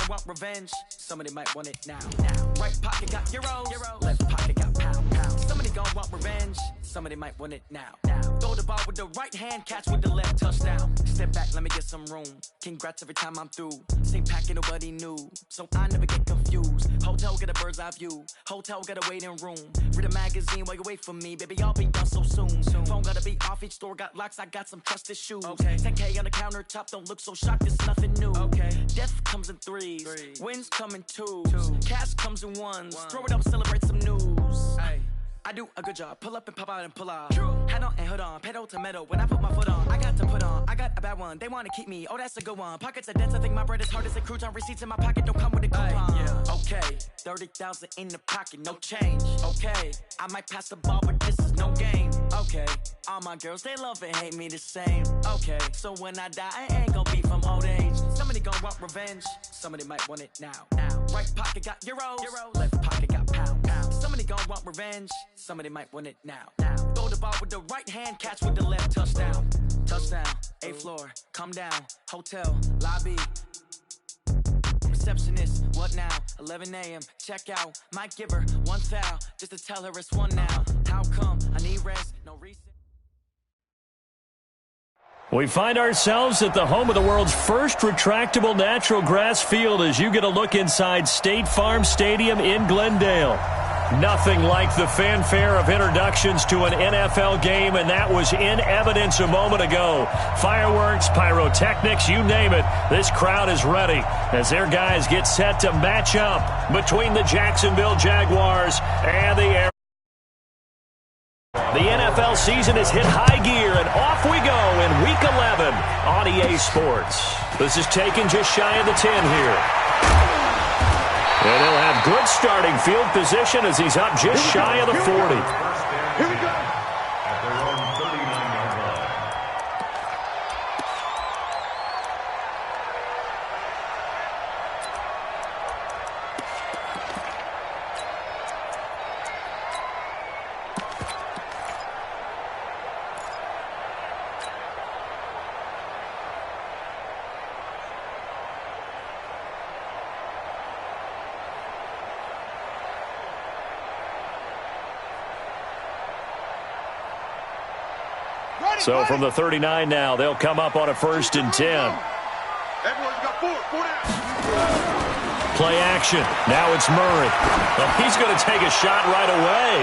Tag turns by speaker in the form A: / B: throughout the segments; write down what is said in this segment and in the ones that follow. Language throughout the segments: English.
A: want revenge. Somebody might want it now. Right pocket got euros, left pocket got pound. Somebody gon' want revenge. Somebody might want it now. Throw the ball with the right hand, catch with the left, touchdown. Step back, let me get some room. Congrats every time I'm through. Same packet, nobody knew, so I never get confused. Hotel get a bird's eye view. Hotel got a waiting room. Read a magazine while you wait for me, baby. I'll be done so soon. Phone gotta be off, each store got locks. I got some trusted shoes. 10K on the countertop, don't look so shocked. It's nothing new. Death comes in threes. Wins come in twos. Cash comes in ones. Throw it up, celebrate some news. I do a good job. Pull up and pop out and pull out. Head on and hood on. Pedal to metal. When I put my foot on, I got to put on. I got a bad one. They want to keep me. Oh, that's a good one. Pockets are dense. I think my bread is hard as a crouton. Receipts in my pocket don't come with a coupon. Okay, 30,000 in the pocket, no change. Okay, I might pass the ball, but this is no game. Okay, all my girls, they love and hate me the same. Okay, so when I die, I ain't gonna be from old age. Somebody gon' want revenge. Somebody might want it now. Right pocket got euros, left pocket got pound. Somebody gon' want revenge. Somebody might want it now. Throw the ball with the right hand, catch with the left, touchdown. Touchdown, 8th floor, come down. Hotel, lobby. Receptionist, what now? 11 a.m., check out. Might give her one foul, just to tell her it's one now. How come? I need rest, no reason.
B: We find ourselves at the home of the world's first retractable natural grass field as you get a look inside State Farm Stadium in Glendale. Nothing like the fanfare of introductions to an NFL game, and that was in evidence a moment ago. Fireworks, pyrotechnics, you name it. This crowd is ready as their guys get set to match up between the Jacksonville Jaguars and the Air. The NFL season has hit high gear, and off we go in Week 11 on EA Sports. This is taken just shy of the 10 here. And he'll have good starting field position as he's up just shy of the 40.
C: Here we go. At their own 39-yard line.
B: So from the 39 now, they'll come up on a 1st and 10.
C: Everyone's got four down.
B: Play action. Now it's Murray. Well, he's going to take a shot right away.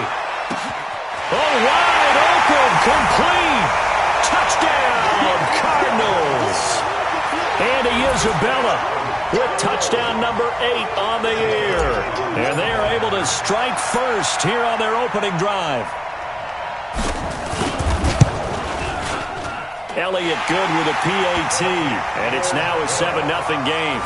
B: Oh, wide open, complete. Touchdown, Cardinals. Andy Isabella with touchdown number 8 on the year. And they are able to strike first here on their opening drive. Elliott good with a PAT, and it's now a 7-0 game.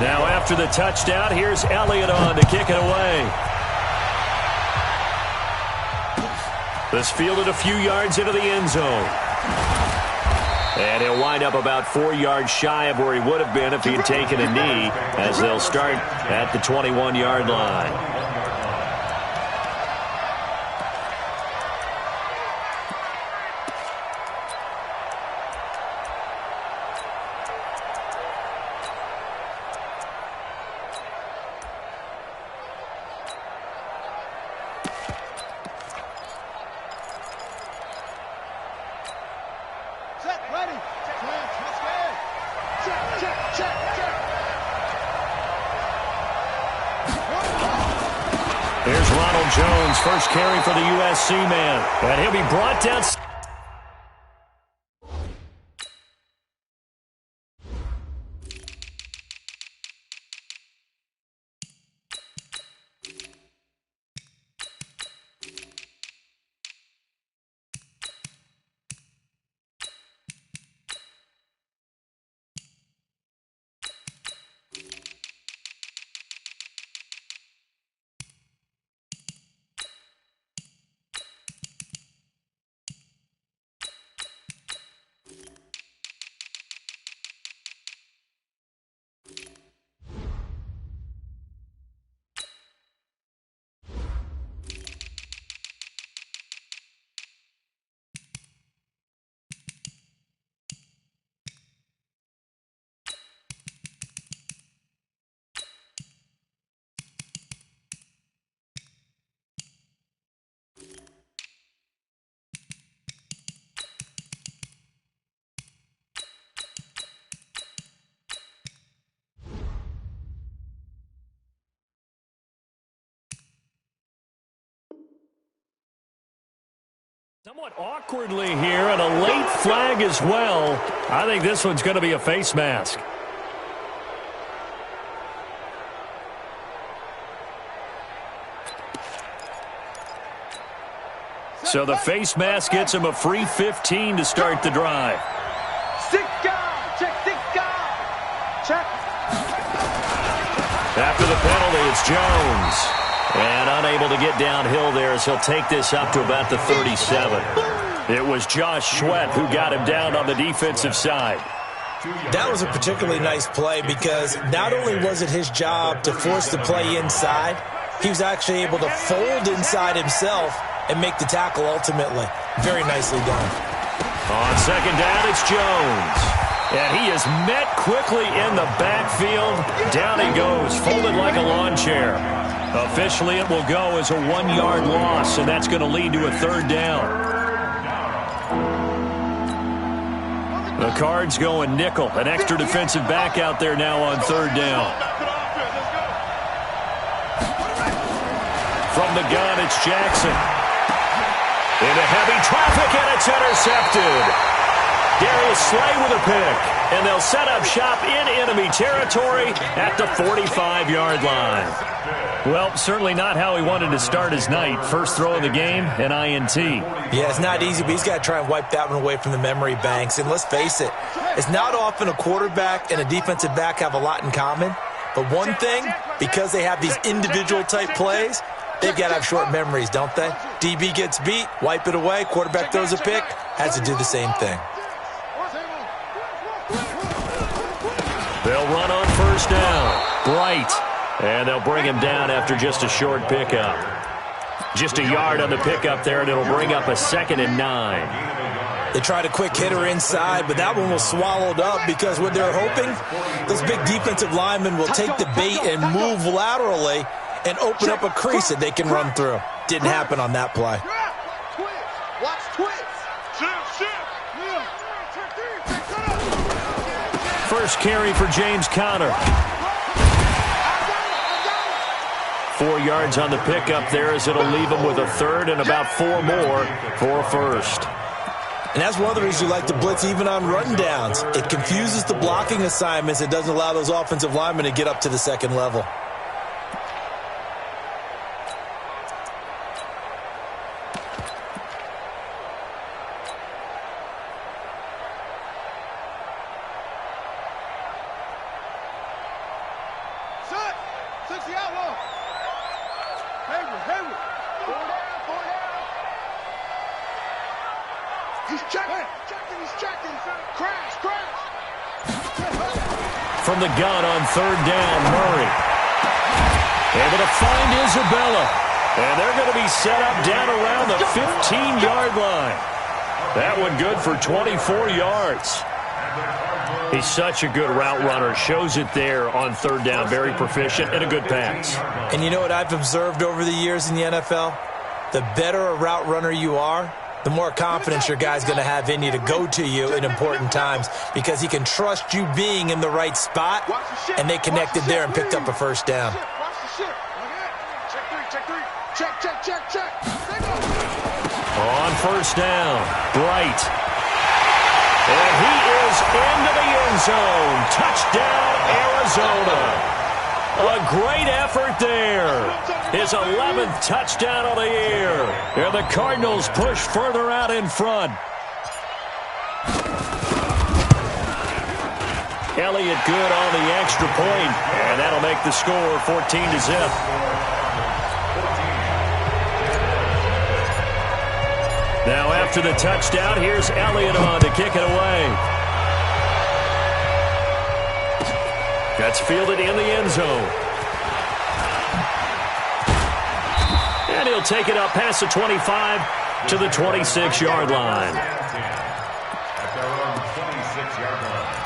B: Now after the touchdown, here's Elliott on to kick it away. This fielded a few yards into the end zone. And he'll wind up about 4 yards shy of where he would have been if he had taken a knee, as they'll start at the 21-yard line. Here's Ronald Jones, first carry for the USC man. And he'll be brought down. Somewhat awkwardly here, and a late flag as well. I think this one's going to be a face mask. So the face mask gets him a free 15 to start the drive.
D: Check.
B: After the penalty, it's Jones. And unable to get downhill there as he'll take this up to about the 37. It was Josh Sweat who got him down on the defensive side.
E: That was a particularly nice play because not only was it his job to force the play inside, he was actually able to fold inside himself and make the tackle ultimately. Very nicely done.
B: On second down, it's Jones. And he is met quickly in the backfield. Down he goes, folded like a lawn chair. Officially, it will go as a 1-yard loss, and that's going to lead to a third down. The Cards going nickel. An extra defensive back out there now on third down. From the gun, it's Jackson. Into heavy traffic, and it's intercepted. Darius Slay with a pick, and they'll set up shop in enemy territory at the 45-yard line. Well, certainly not how he wanted to start his night. First throw of the game, an INT.
E: Yeah, it's not easy, but he's got to try and wipe that one away from the memory banks. And let's face it, it's not often a quarterback and a defensive back have a lot in common. But one thing, because they have these individual type plays, they've got to have short memories, don't they? DB gets beat, wipe it away, quarterback throws a pick, has to do the same thing.
B: They'll run on first down. Bright. And they'll bring him down after just a short pickup. Just a yard on the pickup there, and it'll bring up a 2nd and 9.
E: They tried a quick hitter inside, but that one was swallowed up because what they're hoping, those big defensive linemen will take the bait and move laterally and open up a crease that they can run through. Didn't happen on that play.
D: Watch twitch.
B: First carry for James Conner. 4 yards on the pickup there as it'll leave him with a third and about 4 more for a first.
E: And that's one of the reasons you like to blitz even on rundowns. It confuses the blocking assignments. It doesn't allow those offensive linemen to get up to the second level.
B: From the gun on third down, Murray. Able to find Isabella. And they're going to be set up down around the 15-yard line. That one good for 24 yards. He's such a good route runner. Shows it there on third down. Very proficient and a good pass.
E: And you know what I've observed over the years in the NFL? The better a route runner you are, the more confidence your guy's going to have in you to go to you in important times because he can trust you being in the right spot, and they connected there and picked up a first down.
B: On first down, Bright. And he is into the end zone. Touchdown, Arizona. A great effort there. His 11th touchdown of the year. And the Cardinals push further out in front. Elliott good on the extra point, and that'll make the score 14-0. Now after the touchdown, here's Elliott on to kick it away. That's fielded in the end zone. And he'll take it up past the 25 to the 26-yard line.
C: At their own 26-yard line.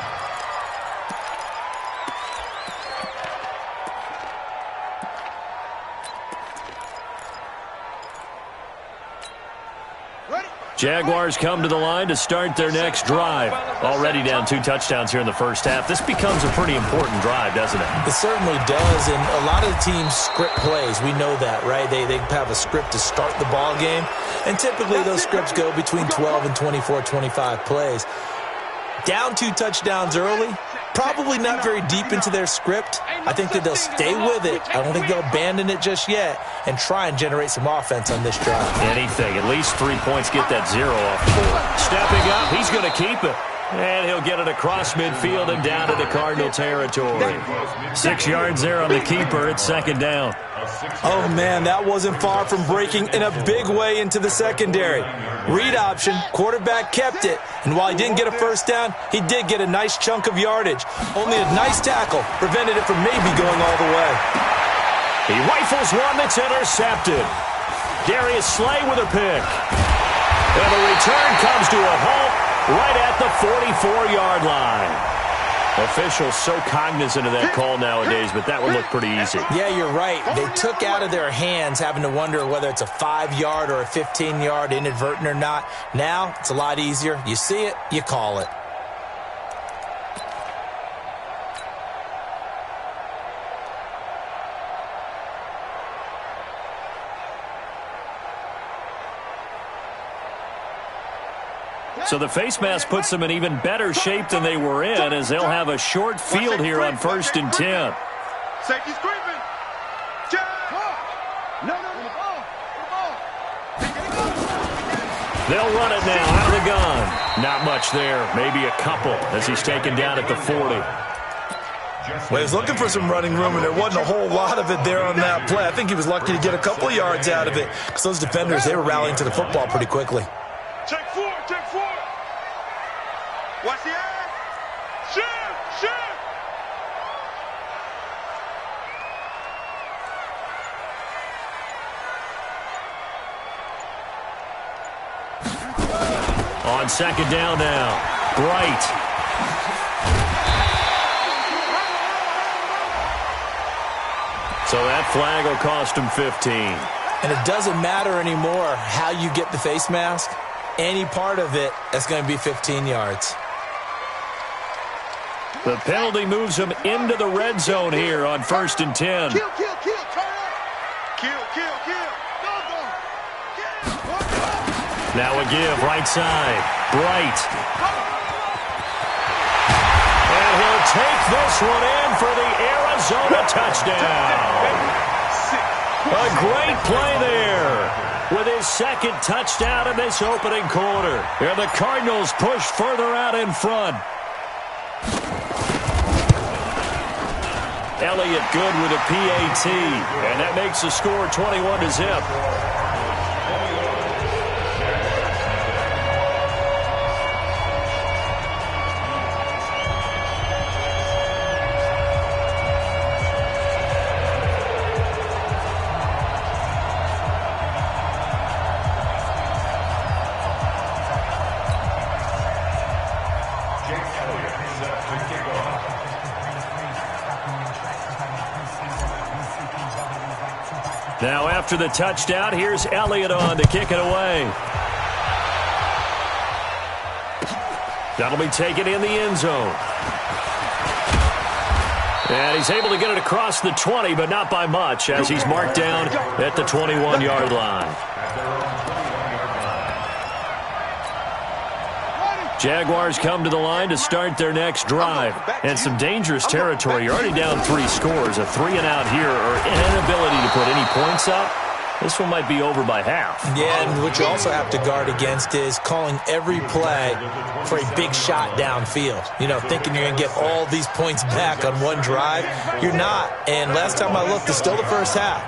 D: Ready?
B: Jaguars come to the line to start their next drive. Already down 2 touchdowns here in the first half. This becomes a pretty important drive, doesn't it?
E: It certainly does, and a lot of the teams script plays. We know that, right? They have a script to start the ball game, and typically those scripts go between 12 and 24, 25 plays. Down 2 touchdowns early, probably not very deep into their script. I think that they'll stay with it. I don't think they'll abandon it just yet and try and generate some offense on this drive.
B: Anything. At least 3 points, get that 0 off the board. Stepping up, he's going to keep it. And he'll get it across midfield and down into Cardinal territory. 6 yards there on the keeper. It's second down.
E: Oh, man, that wasn't far from breaking in a big way into the secondary. Read option, quarterback kept it, and while he didn't get a first down, he did get a nice chunk of yardage. Only a nice tackle prevented it from maybe going all the way.
B: He rifles one that's intercepted. Darius Slay with a pick. And the return comes to a halt right at the 44-yard line. Officials so cognizant of that call nowadays, but that would look pretty easy.
E: Yeah, you're right. They took out of their hands having to wonder whether it's a 5-yard or a 15-yard inadvertent or not. Now, it's a lot easier. You see it, you call it.
B: So the face mask puts them in even better shape than they were in, as they'll have a short field here on 1st and 10.
D: Safety's creeping.
B: They'll run it now out of the gun. Not much there, maybe a couple, as he's taken down at the 40.
E: Well, he was looking for some running room, and there wasn't a whole lot of it there on that play. I think he was lucky to get a couple of yards out of it, because those defenders, they were rallying to the football pretty quickly.
D: Check 4. Watch the eye. Shoot.
B: On second down now, Bright. So that flag will cost him 15.
E: And it doesn't matter anymore how you get the face mask. Any part of it, that's going to be 15 yards.
B: The penalty moves him into the red zone here on 1st and 10.
D: Kill. Kill.
B: Now a give, right side. Bright. And he'll take this one in for the Arizona touchdown. A great play there with his second touchdown in this opening quarter. And the Cardinals push further out in front. Elliott good with a PAT, and that makes the score 21-0. Now after the touchdown, here's Elliott on to kick it away. That'll be taken in the end zone. And he's able to get it across the 20, but not by much, as he's marked down at the 21-yard line. Jaguars come to the line to start their next drive. And some dangerous territory. You're already down 3 scores. A 3-and-out here, or an inability to put any points up. This one might be over by half. Yeah, and what you also have to guard against is calling every play for a big shot downfield. You know, thinking you're going to get all these points back on one drive. You're not. And last time I looked, it's still the first half.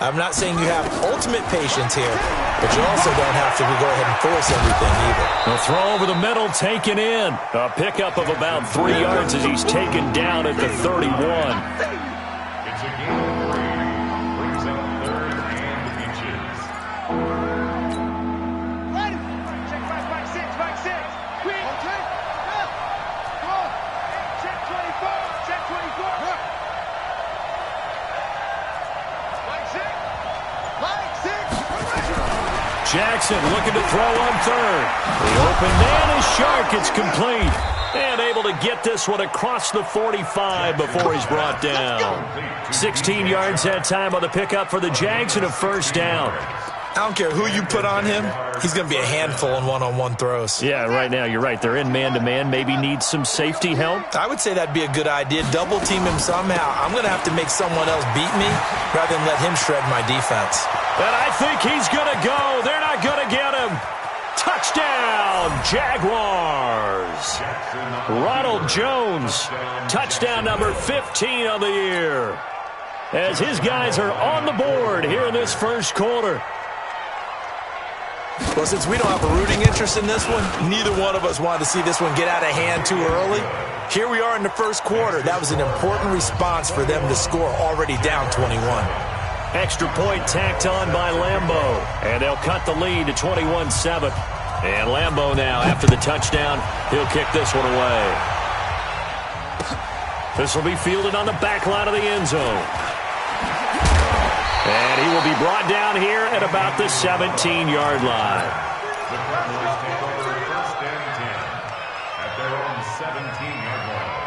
B: I'm not saying you have ultimate patience here, but you also don't have to go ahead and force everything either. A throw over the middle taken in. A pickup of about 3 yards as he's taken down at the 31.
C: It's a game of 3. Brings up 3rd and inches.
D: Ready? Check 5, 6. Quick. Okay. Come on. Check 24. Check 24.
B: Jackson looking to throw on third. The open man is Shark. It's complete. And able to get this one across the 45 before he's brought down. 16 yards that time on the pickup for the Jags and a first down.
E: I don't care who you put on him. He's going to be a handful in one-on-one throws.
B: Yeah, right now, you're right. They're in man-to-man. Maybe needs some safety help.
E: I would say that'd be a good idea. Double team him somehow. I'm going to have to make someone else beat me rather than let him shred my defense.
B: And I think he's going to go. They're not going to get him. Touchdown, Jaguars. Ronald Jones, touchdown number 15 on the year. As his guys are on the board here in this first quarter.
E: Well, since we don't have a rooting interest in this one, neither one of us wanted to see this one get out of hand too early. Here we are in the first quarter. That was an important response for them to score already down 21.
B: Extra point tacked on by Lambeau. And they'll cut the lead to 21-7. And Lambeau now, after the touchdown, he'll kick this one away. This will be fielded on the back line of the end zone. And he will be brought down here at about the 17-yard line.
C: The Cardinals take over first and 10 at their own 17-yard line.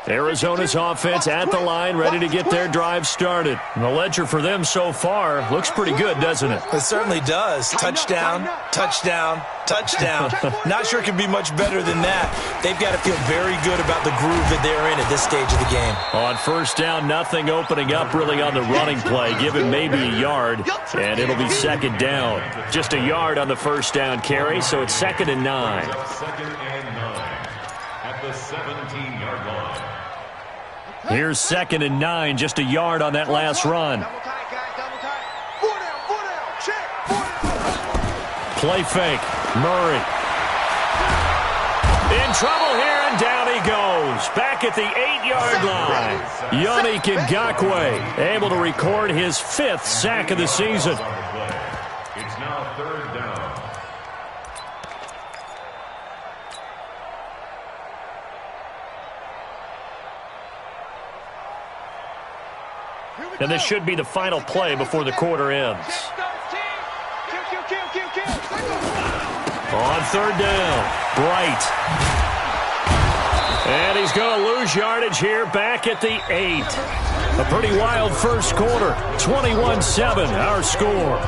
B: Arizona's offense at the line, ready to get their drive started. And the ledger for them so far looks pretty good, doesn't it?
E: It certainly does. Touchdown, touchdown, touchdown. Not sure it can be much better than that. They've got to feel very good about the groove that they're in at this stage of the game.
B: On first down, nothing opening up really on the running play. Give him maybe a yard, and it'll be second down. Just a yard on the first down carry, so it's 2nd and 9.
C: Second and 9 at the 17-yard line.
B: Here's 2nd and 9, just a yard on that last run. Play fake. Murray. In trouble here, and down he goes. Back at the 8-yard line. Yannick Ngakoue able to record his 5th sack of the season.
C: It's now 3rd down.
B: And this should be the final play before the quarter ends. On 3rd down, Bright. And he's going to lose yardage here back at the 8. A pretty wild first quarter. 21-7, our score.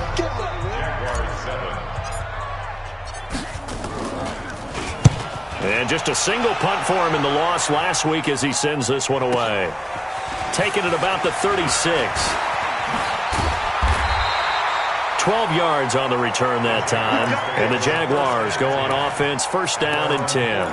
B: And just a single punt for him in the loss last week as he sends this one away. Taking it about the 36. 12 yards on the return that time. And the Jaguars go on offense, first down and 10.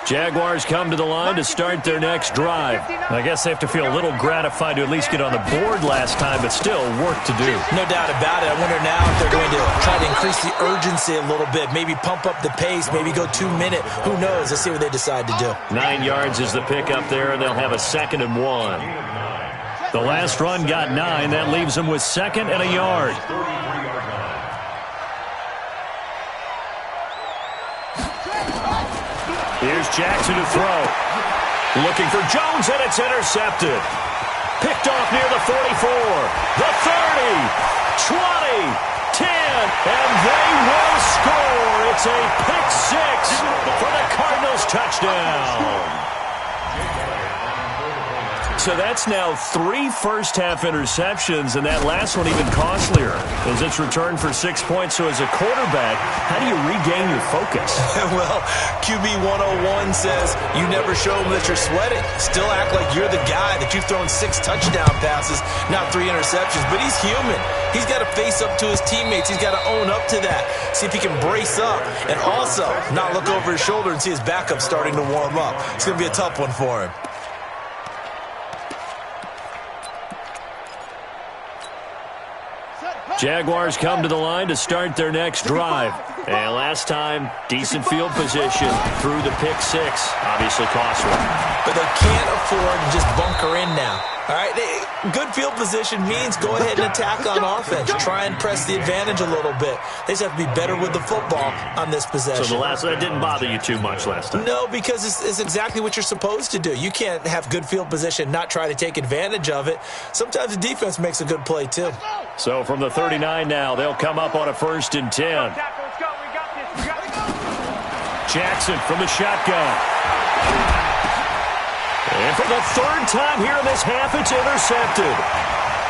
B: Jaguars come to the line to start their next drive. I guess they have to feel a little gratified to at least get on the board last time, but still work to do.
E: No doubt about it. I wonder now if they're going to try to increase the urgency a little bit, maybe pump up the pace, maybe go 2-minute. Who knows? Let's see what they decide to do.
B: 9 yards is the pickup there, and they'll have a 2nd and 1. The last run got 9. That leaves them with 2nd and a yard. Here's Jackson to throw. Looking for Jones, and it's intercepted. Picked off near the 44, the 30, 20, 10, and they will score. It's a pick 6 for the Cardinals touchdown. So that's now 3 first-half interceptions, and that last one even costlier as it's returned for 6 points. So as a quarterback, how do you regain your focus?
E: Well, QB 101 says you never show them that you're sweating. Still act like you're the guy, that you've thrown 6 touchdown passes, not 3 interceptions. But he's human. He's got to face up to his teammates. He's got to own up to that. See if he can brace up and also not look over his shoulder and see his backup starting to warm up. It's going to be a tough one for him.
B: Jaguars come to the line to start their next drive. And last time, decent field position through the pick 6. Obviously costly.
E: But they can't afford to just bunker in now. All right, Good field position means go ahead and attack on offense. Try and press the advantage a little bit. They just have to be better with the football on this possession.
B: So that didn't bother you too much last time?
E: No, because it's exactly what you're supposed to do. You can't have good field position, not try to take advantage of it. Sometimes the defense makes a good play, too.
B: So from the 39 now, they'll come up on a 1st and 10. Jackson from the shotgun. And for the 3rd time here in this half, it's intercepted.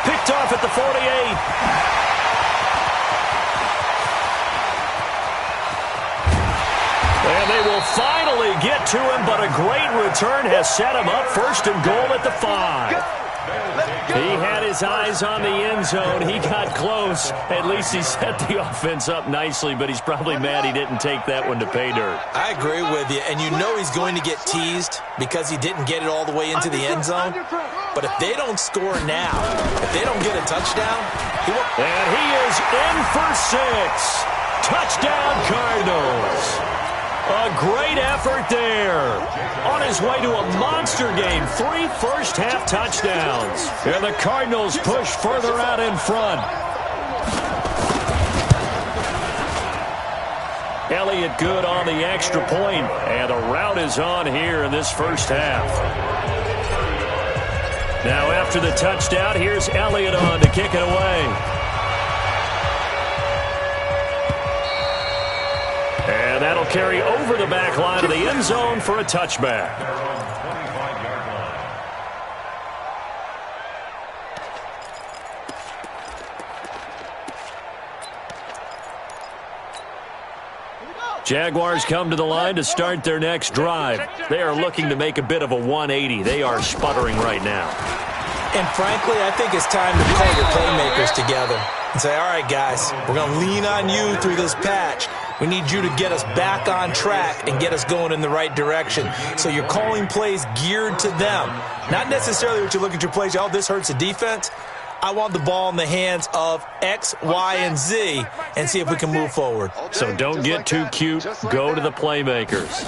B: Picked off at the 48. And they will finally get to him, but a great return has set him up 1st and goal at the 5. He had his eyes on the end zone. He got close. At least he set the offense up nicely, but he's probably mad he didn't take that one to pay dirt.
E: I agree with you, and you know he's going to get teased because he didn't get it all the way into the end zone. But if they don't score now, if they don't get a touchdown, he won't.
B: And he is in for 6. Touchdown, Cardinals. A great effort there. On his way to a monster game. 3 first-half touchdowns. And the Cardinals push further out in front. Elliott good on the extra point. And the route is on here in this first half. Now after the touchdown, here's Elliott on to kick it away. And that'll carry over the back line of the end zone for a touchback. Jaguars come to the line to start their next drive. They are looking to make a bit of a 180. They are sputtering right now.
E: And frankly, I think it's time to call your playmakers together and say, all right, guys, we're going to lean on you through this patch. We need you to get us back on track and get us going in the right direction. So you're calling plays geared to them. Not necessarily what you look at your plays, oh, this hurts the defense. I want the ball in the hands of X, Y, and Z and see if we can move forward.
B: So don't get too cute. Go to the playmakers.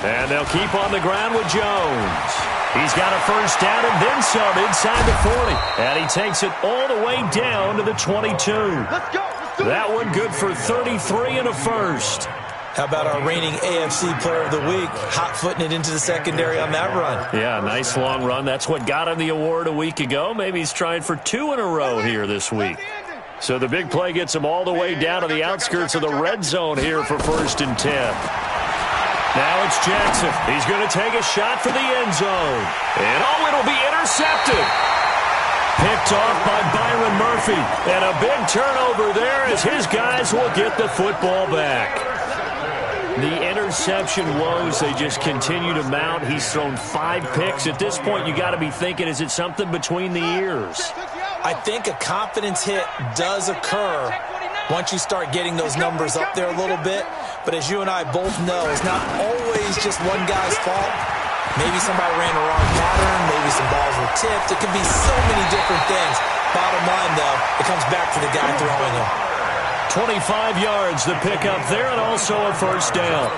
B: And they'll keep on the ground with Jones. He's got a first down and then some inside the 40. And he takes it all the way down to the 22. That one good for 33 and a first.
E: How about our reigning AFC Player of the Week, hot-footing it into the secondary on that run?
B: Yeah, nice long run. That's what got him the award a week ago. Maybe he's trying for 2 in a row here this week. So the big play gets him all the way down to the outskirts of the red zone here for 1st and 10. Now it's Jackson. He's going to take a shot for the end zone. And it'll be intercepted. Picked off by Byron Murphy. And a big turnover there as his guys will get the football back. The interception woes, they just continue to mount. He's thrown 5 picks. At this point, you got to be thinking, is it something between the ears?
E: I think a confidence hit does occur once you start getting those numbers up there a little bit. But as you and I both know, it's not always just one guy's fault. Maybe somebody ran the wrong pattern. Maybe some balls were tipped. It can be so many different things. Bottom line, though, it comes back to the guy throwing them.
B: 25 yards, the pickup there, and also a first down.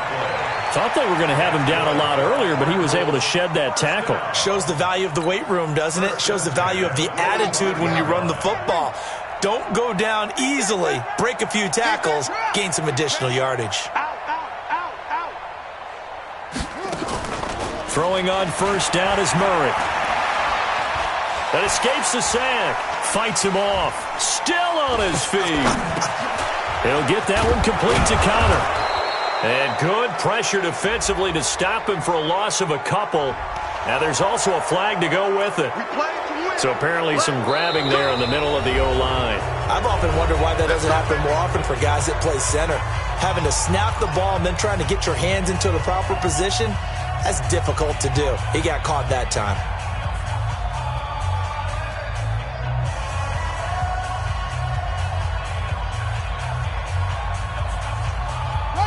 B: Thought they were going to have him down a lot earlier, but he was able to shed that tackle.
E: Shows the value of the weight room, doesn't it? Shows the value of the attitude when you run the football. Don't go down easily. Break a few tackles. Gain some additional yardage.
B: Throwing on first down is Murray. That escapes the sack. Fights him off. Still on his feet. He'll get that one complete to Connor. And good pressure defensively to stop him for a loss of a couple. Now there's also a flag to go with it. So apparently some grabbing there in the middle of the O-line.
E: I've often wondered why that doesn't happen more often for guys that play center. Having to snap the ball and then trying to get your hands into the proper position, that's difficult to do. He got caught that time.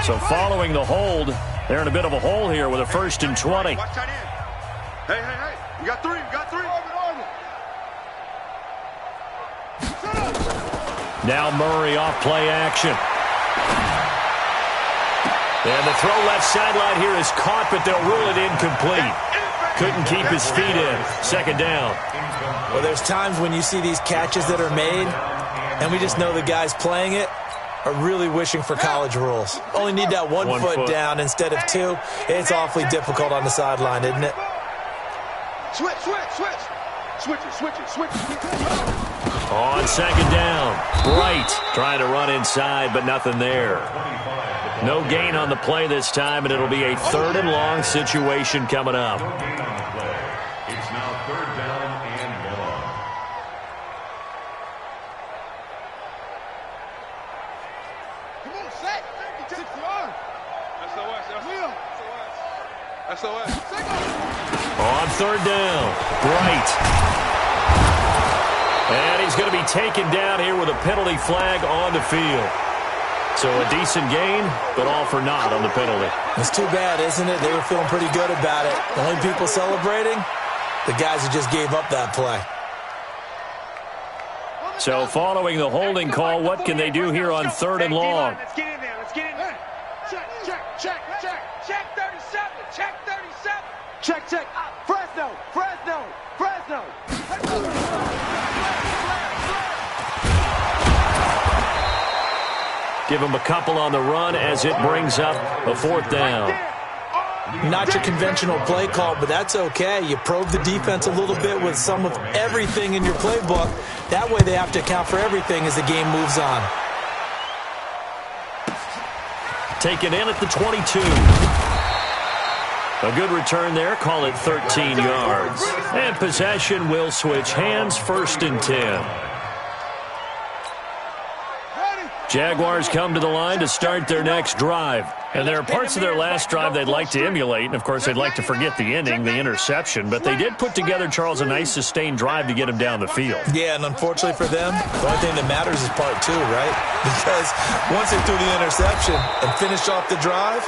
B: So following the hold, they're in a bit of a hole here with a 1st and 20.
D: Watch tight end. Hey. You got 3.
B: Now Murray off play action. And the throw left sideline here is caught, but they'll rule it incomplete. Couldn't keep his feet in. Second down.
E: Well, there's times when you see these catches that are made, and we just know the guys playing it are really wishing for college rules. Only need that one foot down instead of two. It's awfully difficult on the sideline, isn't it?
D: Switch.
B: On second down, Bright trying to run inside, but nothing there. No gain on the play this time, and it'll be a 3rd and long situation coming up.
C: It's now 3rd down and long.
D: Come on, set. SOS.
B: On 3rd down, Bright. And he's going to be taken down here with a penalty flag on the field. So a decent gain, but all for naught on the penalty.
E: It's too bad, isn't it? They were feeling pretty good about it. The only people celebrating, the guys who just gave up that play.
B: So following the holding call, what can they do here on 3rd and long?
D: Let's get in there. Check 37. Check. Fresno.
B: Give him a couple on the run as it brings up a 4th down.
E: Not your conventional play call, but that's okay. You probe the defense a little bit with some of everything in your playbook. That way they have to account for everything as the game moves on.
B: Taken in at the 22. A good return there. Call it 13 yards. And possession will switch hands. 1st and 10. Jaguars come to the line to start their next drive. And there are parts of their last drive they'd like to emulate. And, of course, they'd like to forget the ending, the interception. But they did put together, Charles, a nice sustained drive to get him down the field.
E: Yeah, and unfortunately for them, the only thing that matters is part 2, right? Because once they threw the interception and finished off the drive,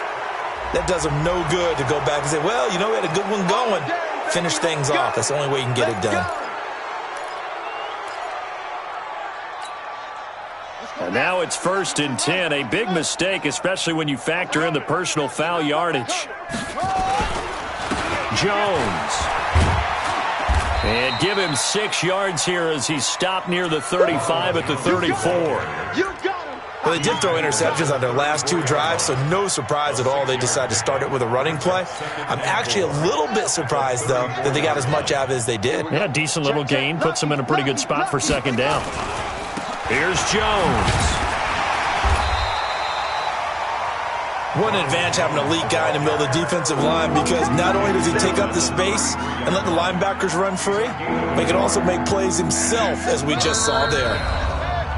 E: that does them no good to go back and say, well, you know, we had a good one going. Finish things off. That's the only way you can get it done.
B: And now it's 1st and 10. A big mistake, especially when you factor in the personal foul yardage. Jones. And give him 6 yards here as he's stopped near the 35 at the 34.
E: Well, they did throw interceptions on their last 2 drives, so no surprise at all they decided to start it with a running play. I'm actually a little bit surprised, though, that they got as much out of it as they did.
B: Yeah, decent little gain. Puts them in a pretty good spot for 2nd down. Here's Jones.
E: What an advantage having an elite guy in the middle of the defensive line, because not only does he take up the space and let the linebackers run free, but he can also make plays himself, as we just saw there.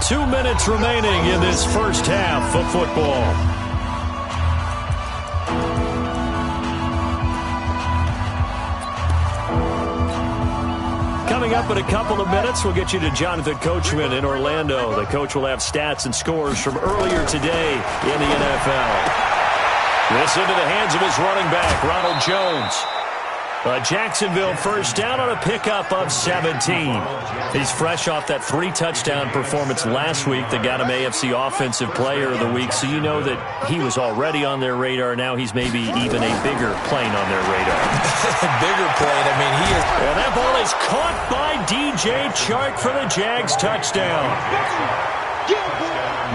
B: 2 minutes remaining in this first half of football. Coming up in a couple of minutes, we'll get you to Jonathan Coachman in Orlando. The coach will have stats and scores from earlier today in the NFL. This into the hands of his running back, Ronald Jones. Jacksonville first down on a pickup of 17. He's fresh off that 3-touchdown performance last week that got him AFC Offensive Player of the Week, so you know that he was already on their radar. Now he's maybe even a bigger plane on their radar.
E: Bigger plane, I mean, he is.
B: And that ball is caught by DJ Chark for the Jags touchdown.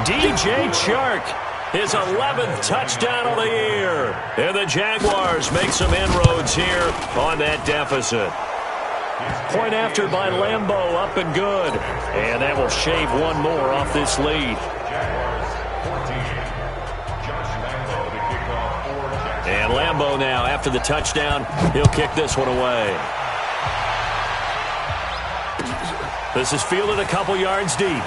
B: DJ Chark, his 11th touchdown of the year. And the Jaguars make some inroads here on that deficit. Point after by Lambeau, up and good. And that will shave one more off this lead. And Lambeau now, after the touchdown, he'll kick this one away. This is fielded a couple yards deep.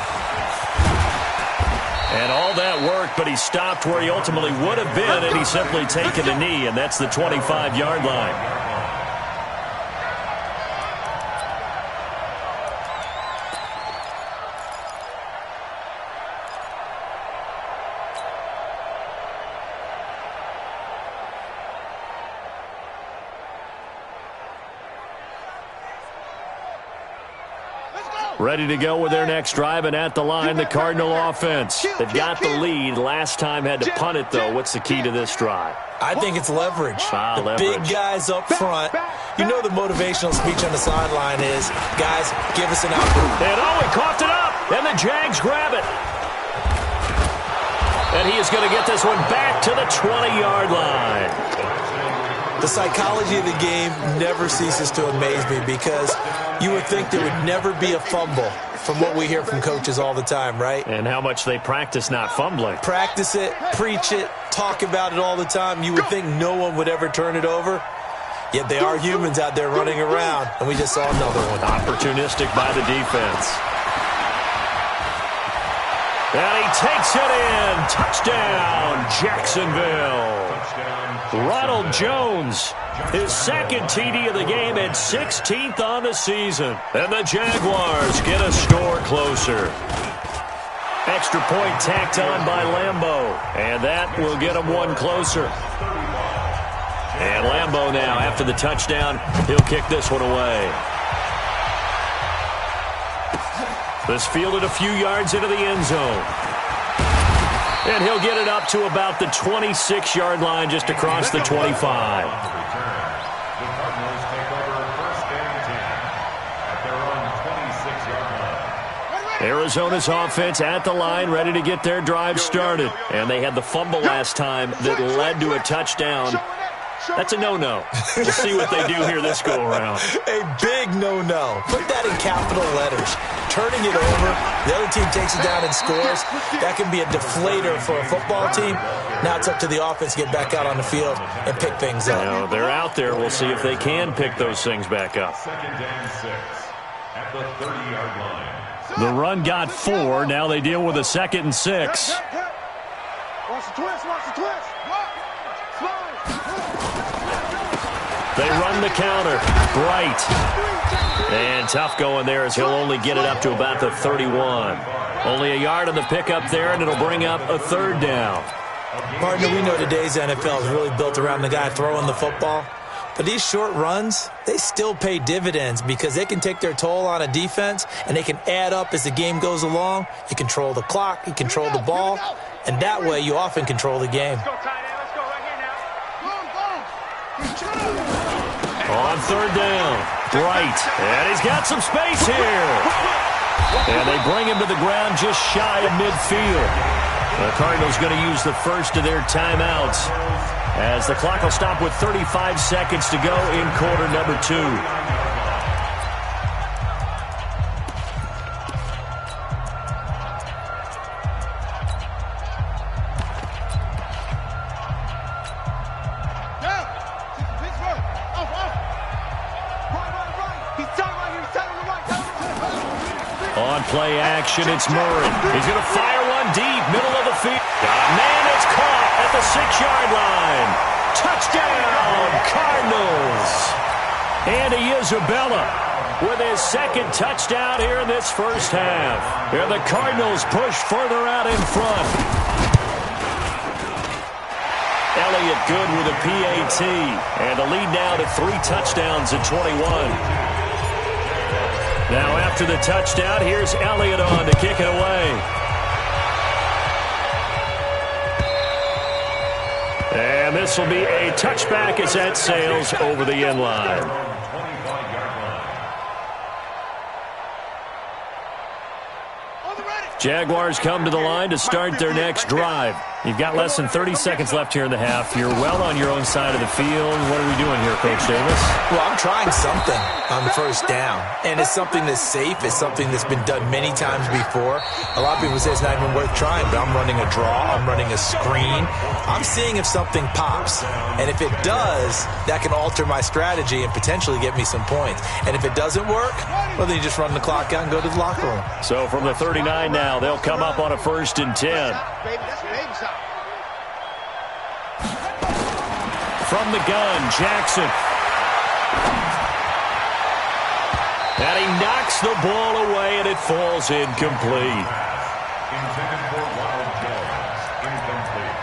B: And all that work, but he stopped where he ultimately would have been, and he's simply taken a knee, and that's the 25-yard line. Ready to go with their next drive, and at the line, the Cardinal offense. They've got the lead. Last time had to punt it, though. What's the key to this drive?
E: I think it's leverage.
B: Leverage.
E: Big guys up front. You know the motivational speech on the sideline is, guys, give us an outlet.
B: And he coughed it up, and the Jags grab it. And he is going to get this one back to the 20-yard line.
E: The psychology of the game never ceases to amaze me because you would think there would never be a fumble from what we hear from coaches all the time, right?
B: And how much they practice not fumbling.
E: Practice it, preach it, talk about it all the time. You would think no one would ever turn it over. Yet they are humans out there running around, and we just saw another one.
B: Opportunistic by the defense. And he takes it in. Touchdown, Jacksonville. Ronald Jones, his second TD of the game and 16th on the season. And the Jaguars get a score closer. Extra point tacked on by Lambeau. And that will get them one closer. And Lambeau now, after the touchdown, he'll kick this one away. This fielded a few yards into the end zone. And he'll get it up to about the 26-yard line, just across the 25.
C: The Cardinals take over first and 10 at their own 26-yard line.
B: Arizona's offense at the line, ready to get their drive started. And they had the fumble last time that led to a touchdown. That's a no-no. We'll see what they do here this go-around.
E: A big no-no. Put that in capital letters. Turning it over, the other team takes it down and scores. That can be a deflator for a football team. Now it's up to the offense to get back out on the field and pick things up.
B: Now, they're out there. We'll see if they can pick those things back up.
C: Second and 6 at the 30-yard line.
B: The run got 4. Now they deal with a 2nd and 6.
D: Watch the twist, watch the twist.
B: They run the counter. Bright. And tough going there as he'll only get it up to about the 31. Only a yard on the pickup there, and it'll bring up a 3rd down.
E: Partner, we know today's NFL is really built around the guy throwing the football. But these short runs, they still pay dividends because they can take their toll on a defense, and they can add up as the game goes along. You control the clock, you control the ball, and that way you often control the game.
D: Let's go, tight end. Let's go right here now.
B: On 3rd down, Bright. And he's got some space here. And they bring him to the ground just shy of midfield. The Cardinals going to use the first of their timeouts as the clock will stop with 35 seconds to go in quarter number 2. On play action, it's Murray. He's going to fire one deep, middle of the field. Man, it's caught at the 6-yard line. Touchdown, Cardinals. Andy Isabella with his 2nd touchdown here in this first half. And the Cardinals push further out in front. Elliott good with a PAT. And the lead now to 3 touchdowns at 21. Now after the touchdown, here's Elliott on to kick it away. And this will be a touchback as that sails over the end line. Jaguars come to the line to start their next drive. You've got less than 30 seconds left here in the half. You're well on your own side of the field. What are we doing here, Coach Davis?
E: Well, I'm trying something on 1st down, and it's something that's safe. It's something that's been done many times before. A lot of people say it's not even worth trying, but I'm running a draw. I'm running a screen. I'm seeing if something pops, and if it does, that can alter my strategy and potentially get me some points. And if it doesn't work, well, then you just run the clock out and go to the locker room.
B: So from the 39 now, they'll come up on a 1st and 10.
D: Baby, that's baby shot.
B: From the gun, Jackson. And he knocks the ball away, and it falls incomplete.
C: Intended for Ronald Jones. Incomplete.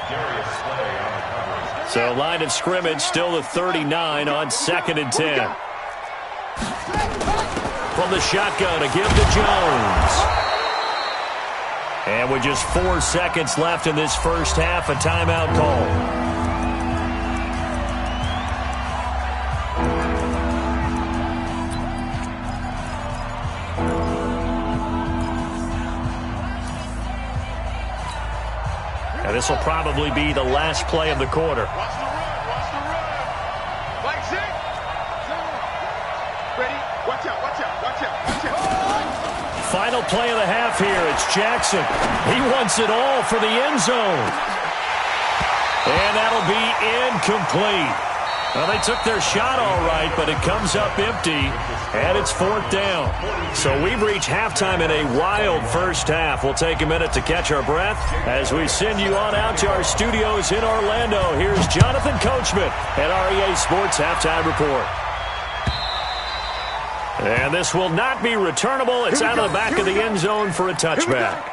C: Darius Slay on the coverage.
B: So line of scrimmage still the 39 on 2nd and 10. from the shotgun to give to Jones. And with just 4 seconds left in this first half, a timeout call. This will probably be the last play of the quarter.
D: Watch the run. Watch the run. Flex it. Ready? Watch out. Watch out. Watch out. Watch out.
B: Final play of the half here. It's Jackson. He wants it all for the end zone. And that'll be incomplete. Well, they took their shot all right, but it comes up empty, and it's 4th down. So we've reached halftime in a wild first half. We'll take a minute to catch our breath as we send you on out to our studios in Orlando. Here's Jonathan Coachman at REA Sports Halftime Report. And this will not be returnable. It's out of the back of the end zone for a touchback.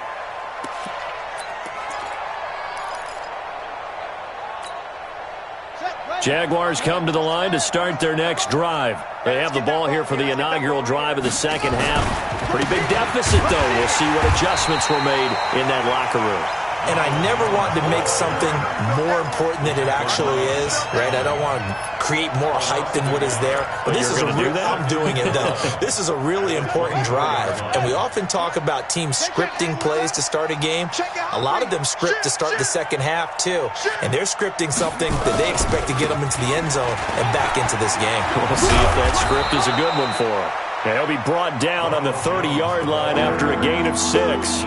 B: Jaguars come to the line to start their next drive. They have the ball here for the inaugural drive of the second half. Pretty big deficit, though. We'll see what adjustments were made in that locker room.
E: And I never want to make something more important than it actually is, right? I don't want to create more hype than what is there. But this is I'm doing it, though. This is a really important drive. And we often talk about teams scripting plays to start a game. A lot of them script to start the second half, too. And they're scripting something that they expect to get them into the end zone and back into this game.
B: We'll see if that script is a good one for them. And he'll be brought down on the 30-yard line after a gain of 6.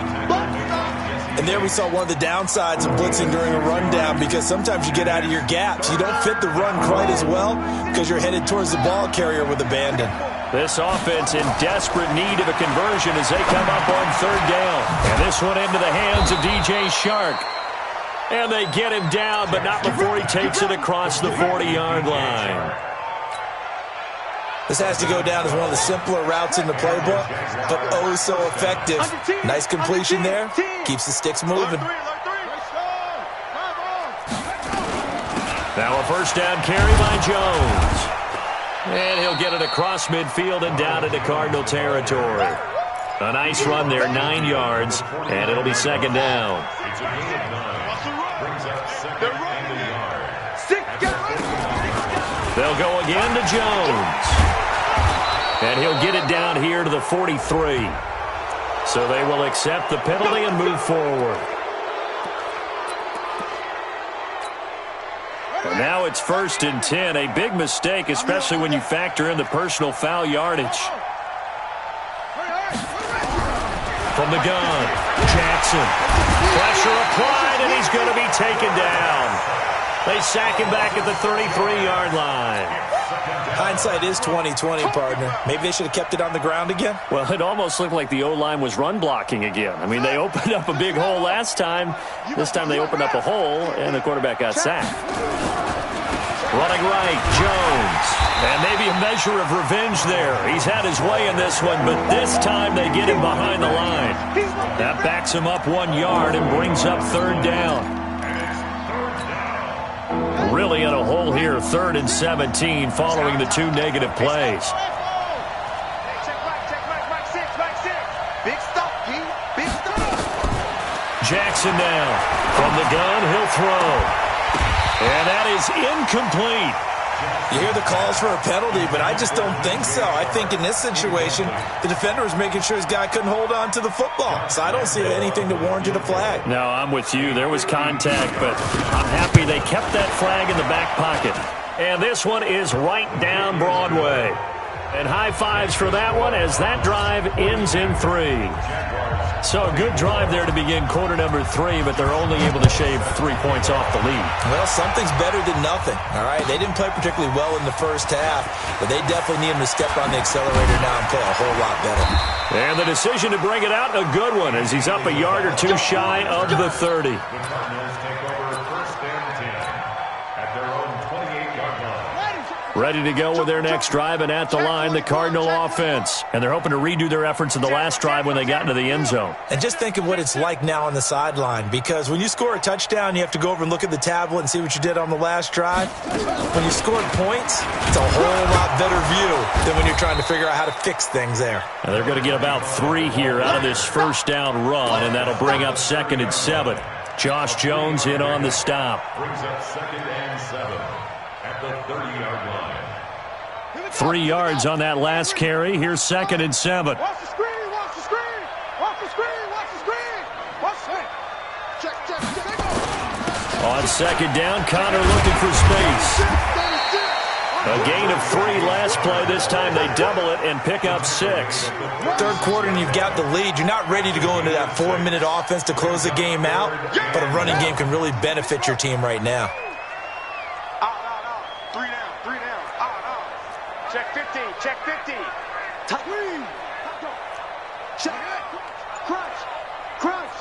E: And there we saw one of the downsides of blitzing during a rundown, because sometimes you get out of your gaps. You don't fit the run quite as well because you're headed towards the ball carrier with abandon.
B: This offense in desperate need of a conversion as they come up on 3rd down. And this one into the hands of DJ Shark. And they get him down, but not before he takes it across the 40-yard line.
E: This has to go down as one of the simpler routes in the playbook, but oh so effective. Nice completion there. Keeps the sticks moving.
B: Now a first down carry by Jones. And he'll get it across midfield and down into Cardinal territory. A nice run there, 9 yards, and it'll be 2nd down. They'll go again to Jones. And he'll get it down here to the 43. So they will accept the penalty and move forward. And now it's 1st and 10. A big mistake, especially when you factor in the personal foul yardage. From the gun, Jackson. Pressure applied, and he's going to be taken down. They sack him back at the 33-yard line.
E: Hindsight is 20/20, partner. Maybe they should have kept it on the ground again.
B: Well, it almost looked like the O-line was run blocking again. I mean, they opened up a big hole last time. This time they opened up a hole, and the quarterback got sacked. Running right, Jones. And maybe a measure of revenge there. He's had his way in this one, but this time they get him behind the line. That backs him up 1 yard and brings up 3rd down. Really in a hole here, 3rd and 17 following the 2 negative plays. Jackson now from the gun, he'll throw. And that is incomplete.
E: You hear the calls for a penalty, but I just don't think so. I think in this situation, the defender was making sure his guy couldn't hold on to the football. So I don't see anything to warrant a flag.
B: No, I'm with you. There was contact, but I'm happy they kept that flag in the back pocket. And this one is right down Broadway. And high fives for that one as that drive ends in 3. So a good drive there to begin quarter number 3, but they're only able to shave 3 points off the lead.
E: Well, something's better than nothing, all right? They didn't play particularly well in the first half, but they definitely need him to step on the accelerator now and play a whole lot better.
B: And the decision to bring it out, a good one, as he's up a yard or 2 shy of the 30.
C: The Cardinals take over 1st and 10 at their own 28-yard line.
B: Ready to go with their next drive, and at the line, the Cardinal offense. And they're hoping to redo their efforts in the last drive when they got into the end zone.
E: And just think of what it's like now on the sideline, because when you score a touchdown, you have to go over and look at the tablet and see what you did on the last drive. When you scored points, it's a whole lot better view than when you're trying to figure out how to fix things there.
B: And they're going to get about 3 here out of this first down run, and that'll bring up 2nd and 7. Josh Jones in on the stop.
C: Brings up 2nd and 7 at the 30-yard line.
B: 3 yards on that last carry. Here's 2nd and 7.
D: Watch the screen, watch the screen, watch the screen, watch the screen. Watch the screen. Check, check, check.
B: On 2nd down, Connor looking for space. A gain of 3 last play. This time they double it and pick up 6.
E: Third quarter and you've got the lead. You're not ready to go into that 4-minute offense to close the game out, but a running game can really benefit your team right now.
D: Check 50, check 50. Green. Check. Crunch. Crunch.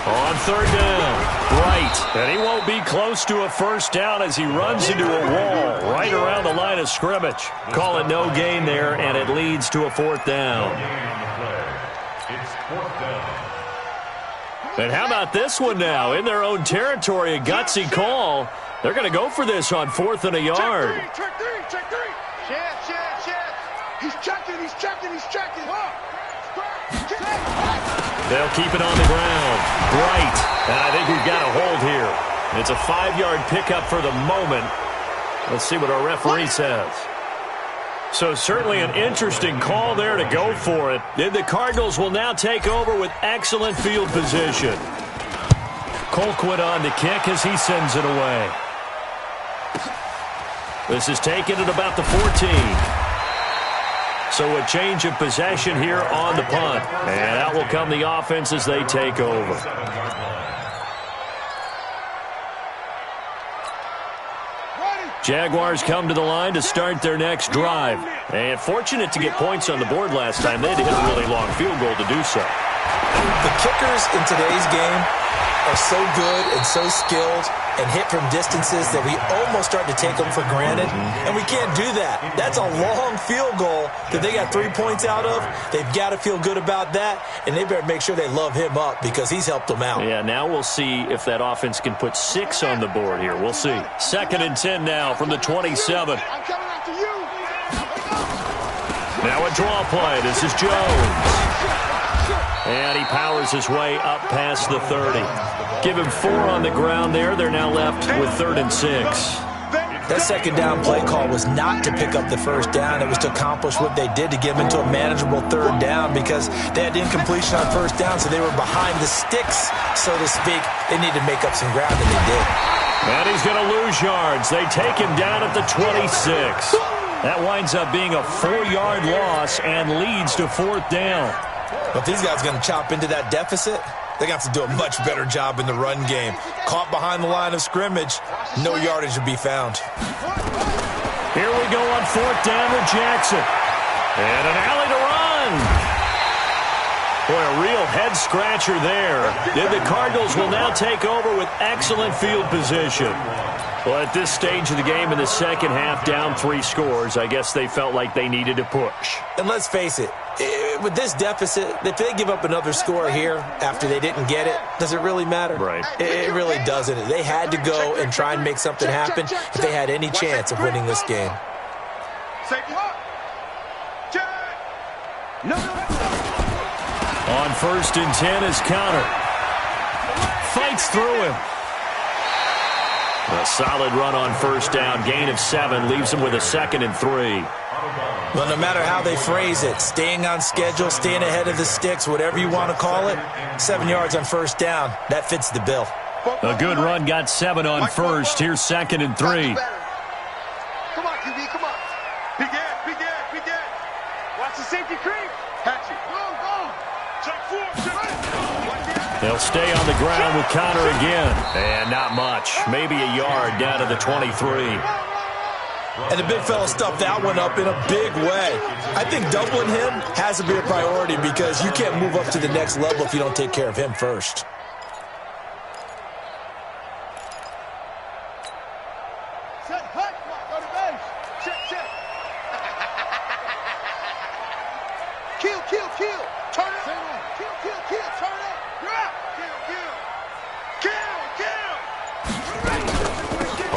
B: On 3rd down, Bright. And he won't be close to a first down as he runs into a wall right around the line of scrimmage. Call it no gain there, and it leads to a 4th down.
C: It's 4th down.
B: And how about this one now? In their own territory, a gutsy call. They're going to go for this on 4th and a yard.
D: Check 3, check 3. Check. He's checking, he's checking, he's checking.
B: They'll keep it on the ground. Bright. And I think we've got a hold here. It's a 5-yard pickup for the moment. Let's see what our referee says. So certainly an interesting call there to go for it. Then the Cardinals will now take over with excellent field position. Colquitt on to kick as he sends it away. This is taken at about the 14. So a change of possession here on the punt. And out will come the offense as they take over. Jaguars come to the line to start their next drive. And fortunate to get points on the board last time. They had to hit a really long field goal to do so.
E: The kickers in today's game are so good and so skilled and hit from distances that we almost start to take them for granted, and we can't do that. That's a long field goal that they got 3 points out of. They've got to feel good about that, and they better make sure they love him up because he's helped them out.
B: Yeah, now we'll see if that offense can put 6 on the board here. We'll see. 2nd and 10 now from the 27.
D: I'm coming after you.
B: Now a draw play. This is Jones. And he powers his way up past the 30. Give him 4 on the ground there. They're now left with 3rd and 6.
E: That 2nd down play call was not to pick up the first down. It was to accomplish what they did to get them into a manageable 3rd down because they had incompletion on first down, so they were behind the sticks, so to speak. They needed to make up some ground, and they did.
B: And he's going to lose yards. They take him down at the 26. That winds up being a 4-yard loss and leads to 4th down.
E: But these guys are going to chop into that deficit. They're going to have to do a much better job in the run game. Caught behind the line of scrimmage, no yardage to be found.
B: Here we go on 4th down with Jackson. And an alley to run. Boy, a real head-scratcher there. Then the Cardinals will now take over with excellent field position. Well, at this stage of the game in the second half, down 3 scores, I guess they felt like they needed to push.
E: And let's face it, with this deficit, if they give up another score here after they didn't get it, does it really matter?
B: Right.
E: It really doesn't. They had to go and try and make something happen if they had any chance of winning this game.
B: On 1st and 10 is Connor. Fights through him. A solid run on 1st down. Gain of 7 leaves him with a 2nd and 3.
E: Well, no matter how they phrase it, staying on schedule, staying ahead of the sticks, whatever you want to call it, 7 yards on 1st down, that fits the bill.
B: A good run, got 7 on 1st. Here's 2nd and 3.
D: Come on, QB, come on. Big end. Watch the safety creep. Catch it. Go. Check 4.
B: They'll stay on the ground with Connor again. And not much. Maybe a yard down to the 23.
E: And the big fella stuffed that one up in a big way. I think doubling him has to be a priority because you can't move up to the next level if you don't take care of him first.
D: Set, hut.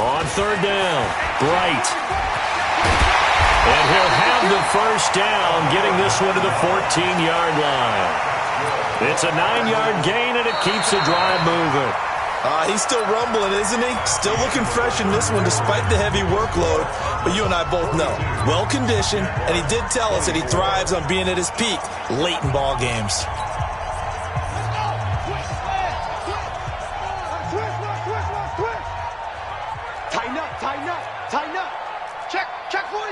B: On third down, Bright. And he'll have the first down, getting this one to the 14-yard line. It's a 9-yard gain, and it keeps the drive moving.
E: He's still rumbling, isn't he? Still looking fresh in this one despite the heavy workload. But you and I both know, well-conditioned, and he did tell us that he thrives on being at his peak late in ball games.
D: Tighten up. Check 43.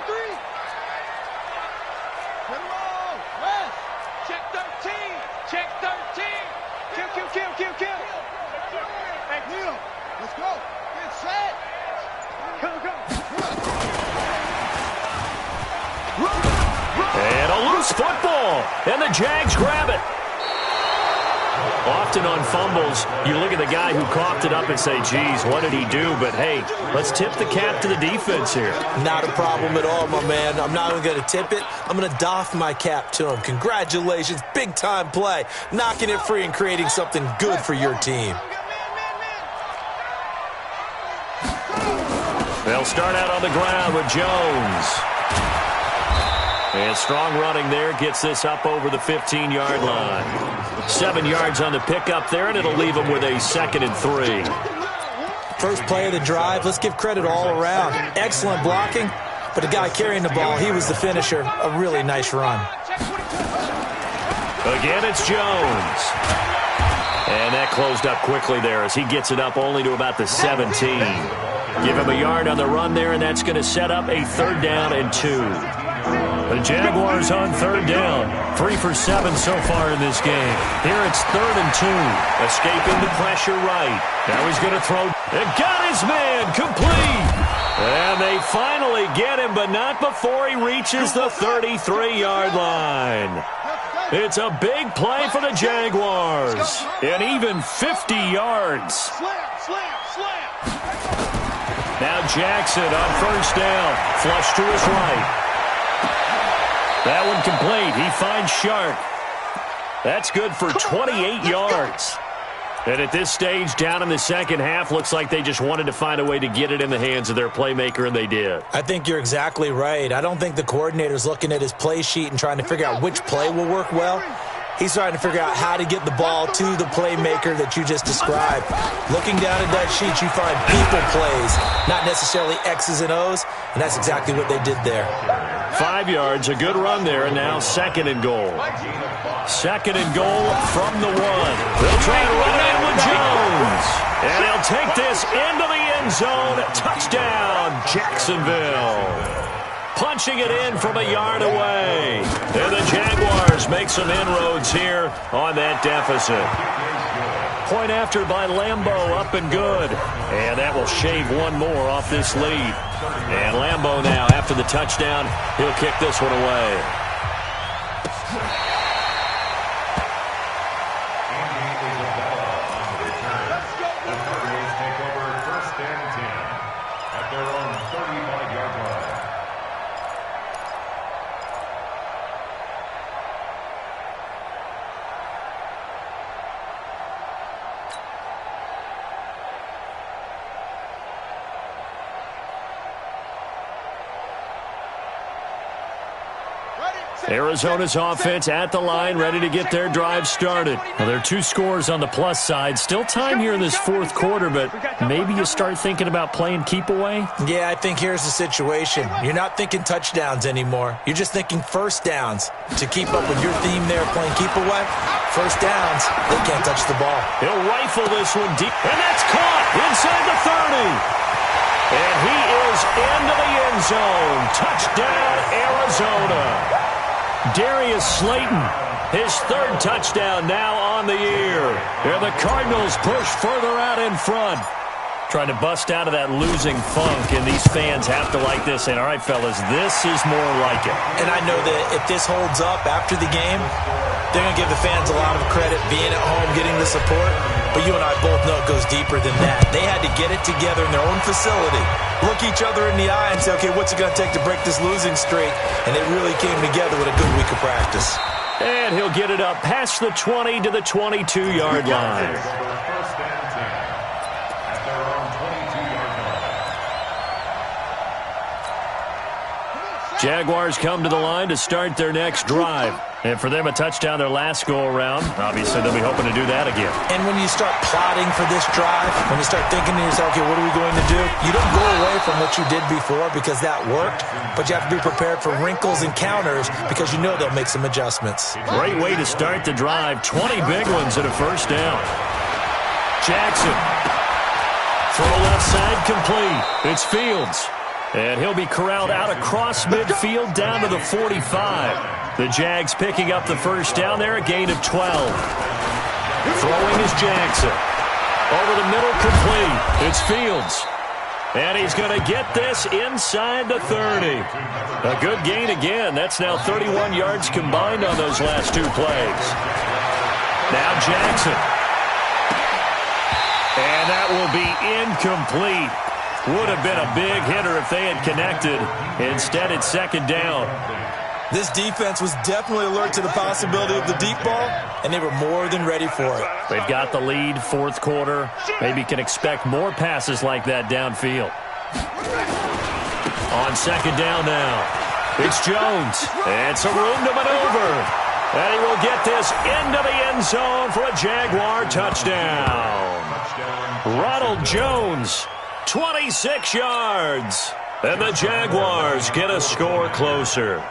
D: Get low. West. Check 13. Kill. Hey, Neil, let's go. Get set. Go.
B: And a loose football. And the Jags grab it. Often on fumbles, you look at the guy who coughed it up and say, geez, what did he do? But, hey, let's tip the cap to the defense here.
E: Not a problem at all, my man. I'm not even going to tip it. I'm going to doff my cap to him. Congratulations. Big-time play. Knocking it free and creating something good for your team.
B: They'll start out on the ground with Jones. And strong running there gets this up over the 15-yard line. 7 yards on the pickup there, and it'll leave them with a 2nd and 3.
E: First play of the drive, let's give credit all around. Excellent blocking, but the guy carrying the ball, he was the finisher. A really nice run.
B: Again, it's Jones. And that closed up quickly there as he gets it up only to about the 17. Give him a yard on the run there, and that's going to set up a 3rd down and 2. The Jaguars on 3rd down. 3 for 7 so far in this game. Here it's 3rd and 2. Escaping the pressure right. Now he's going to throw. And got his man complete. And they finally get him, but not before he reaches the 33-yard line. It's a big play for the Jaguars. And even 50 yards.
D: Slam.
B: Now Jackson on 1st down. Flush to his right. That one complete. He finds Shark. That's good for 28 yards. And at this stage, down in the second half, looks like they just wanted to find a way to get it in the hands of their playmaker, and they did.
E: I think you're exactly right. I don't think the coordinator's looking at his play sheet and trying to figure out which play will work well. He's trying to figure out how to get the ball to the playmaker that you just described. Looking down at that sheet, you find people plays, not necessarily X's and O's, and that's exactly what they did there.
B: 5 yards, a good run there, and now 2nd and goal. 2nd and goal from the 1. They'll try to run it in with Jones. And he'll take this into the end zone. Touchdown, Jacksonville. Punching it in from a yard away. And the Jaguars make some inroads here on that deficit. Point after by Lambeau, up and good. And that will shave one more off this lead. And Lambeau now, after the touchdown, he'll kick this one away. Arizona's offense at the line, ready to get their drive started. Well, there are 2 scores on the plus side. Still time here in this 4th quarter, but maybe you start thinking about playing keep away?
E: Yeah, I think here's the situation. You're not thinking touchdowns anymore. You're just thinking first downs. To keep up with your theme there, playing keep away, first downs, they can't touch the ball.
B: He'll rifle this one deep, and that's caught inside the 30. And he is into the end zone. Touchdown, Arizona. Darius Slayton, his 3rd touchdown now on the year. And the Cardinals push further out in front. Trying to bust out of that losing funk, and these fans have to like this. And, all right, fellas, this is more like it.
E: And I know that if this holds up after the game, they're going to give the fans a lot of credit being at home, getting the support. But you and I both know it goes deeper than that. They had to get it together in their own facility, look each other in the eye and say, okay, what's it going to take to break this losing streak? And they really came together with a good week of practice.
B: And he'll get it up past the 20 to the 22-yard line. Jaguars come to the line to start their next drive. And for them, a touchdown their last go-around. Obviously, they'll be hoping to do that again.
E: And when you start plotting for this drive, when you start thinking to yourself, okay, what are we going to do? You don't go away from what you did before because that worked, but you have to be prepared for wrinkles and counters because you know they'll make some adjustments.
B: Great way to start the drive. 20 big ones at a first down. Jackson. Throw left side complete. It's Fields. And he'll be corralled out across midfield down to the 45. The Jags picking up the first down there, a gain of 12. Throwing is Jackson. Over the middle complete. It's Fields. And he's going to get this inside the 30. A good gain again. That's now 31 yards combined on those last two plays. Now Jackson. And that will be incomplete. Would have been a big hitter if they had connected. Instead, it's second down.
E: This defense was definitely alert to the possibility of the deep ball, and they were more than ready for it.
B: They've got the lead, fourth quarter. Maybe can expect more passes like that downfield. On second down now, it's Jones. It's a room to maneuver. And he will get this into the end zone for a Jaguar touchdown. Ronald Jones. 26 yards. And the Jaguars get a score closer.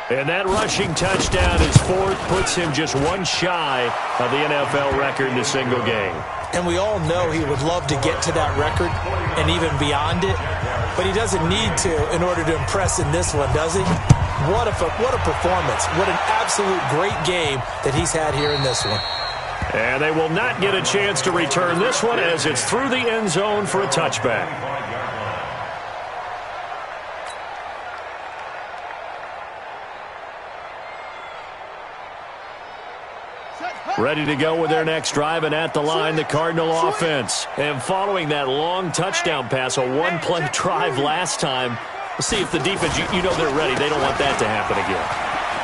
B: And that rushing touchdown, his fourth, puts him just one shy of the NFL record in a single game.
E: And we all know he would love to get to that record and even beyond it. But he doesn't need to in order to impress in this one, does he? What a performance. What an absolute great game that he's had here in this one.
B: And they will not get a chance to return this one as it's through the end zone for a touchback. Ready to go with their next drive, and at the line, the Cardinal offense. And following that long touchdown pass, a one-play drive last time, we'll see if the defense, you know they're ready. They don't want that to happen again.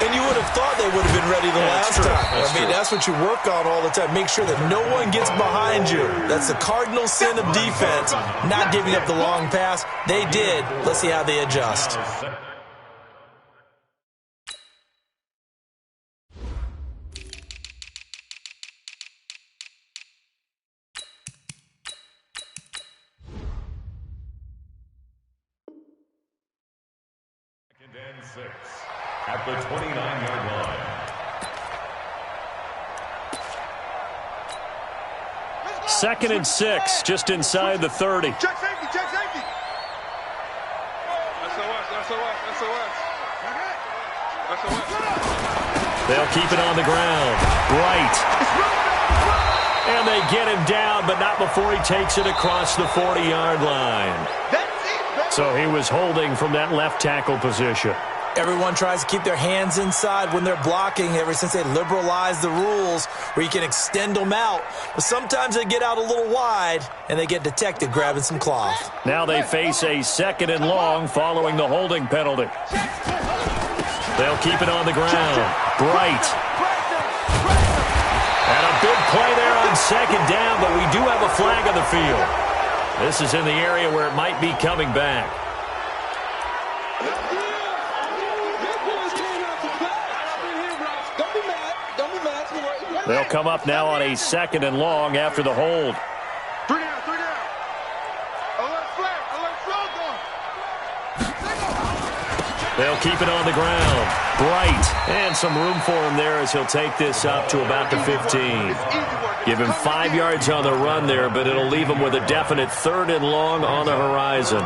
E: And you would have thought they would have been ready the last time. That's what you work on all the time. Make sure that no one gets behind you. That's the cardinal sin of defense, not giving up the long pass. They did. Let's see how they adjust.
C: Second and 6. At the 29-yard line.
B: Second and 6, just inside the 30.
D: Check safety, check safety. SOS.
B: They'll keep it on the ground. Bright. And they get him down, but not before he takes it across the 40-yard line. So he was holding from that left tackle position.
E: Everyone tries to keep their hands inside when they're blocking ever since they liberalized the rules where you can extend them out. But sometimes they get out a little wide, and they get detected grabbing some cloth.
B: Now they face a second and long following the holding penalty. They'll keep it on the ground. Bright. And a big play there on second down, but we do have a flag on the field. This is in the area where it might be coming back. They'll come up now on a second and long after the hold.
D: Three down. Alert flag going.
B: They'll keep it on the ground. Bright. And some room for him there as he'll take this up to about the 15. Give him 5 yards on the run there, but it'll leave him with a definite third and long on the horizon.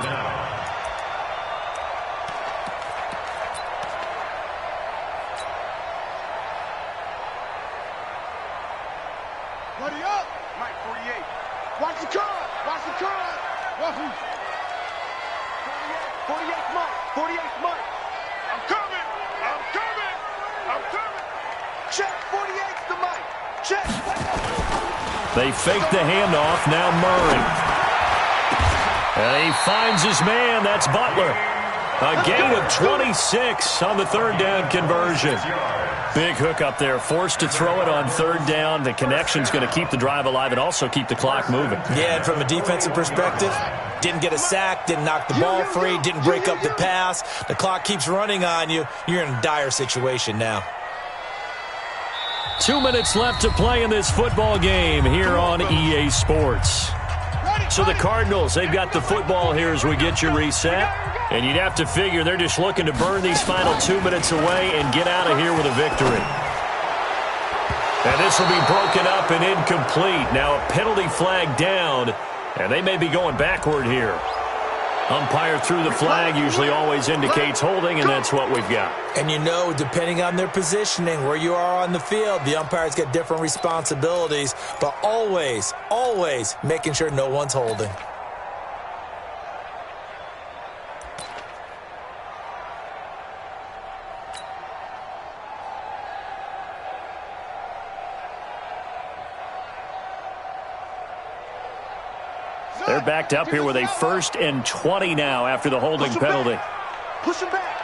D: Buddy up. Mike 48. Watch the curve. 48 Mike. 48 Mike. I'm coming. Check. 48's the Mike. Check.
B: They fake the handoff. Now Murray. And he finds his man. That's Butler. A gain of 26 on the third down conversion. Big hook up there, forced to throw it on third down. The connection's going to keep the drive alive and also keep the clock moving.
E: Yeah, and from a defensive perspective, didn't get a sack, didn't knock the ball free, didn't break up the pass. The clock keeps running on you. You're in a dire situation now.
B: 2 minutes left to play in this football game here on EA Sports. So the Cardinals, they've got the football here as we get you reset. And you'd have to figure they're just looking to burn these final 2 minutes away and get out of here with a victory. And this will be broken up and incomplete. Now a penalty flag down, and they may be going backward here. Umpire threw the flag, usually always indicates holding, and that's what we've got.
E: And you know, depending on their positioning, where you are on the field, the umpires get different responsibilities, but always, always making sure no one's holding.
B: They're backed up here with a 1st and 20 now after the holding penalty.
D: Push him back.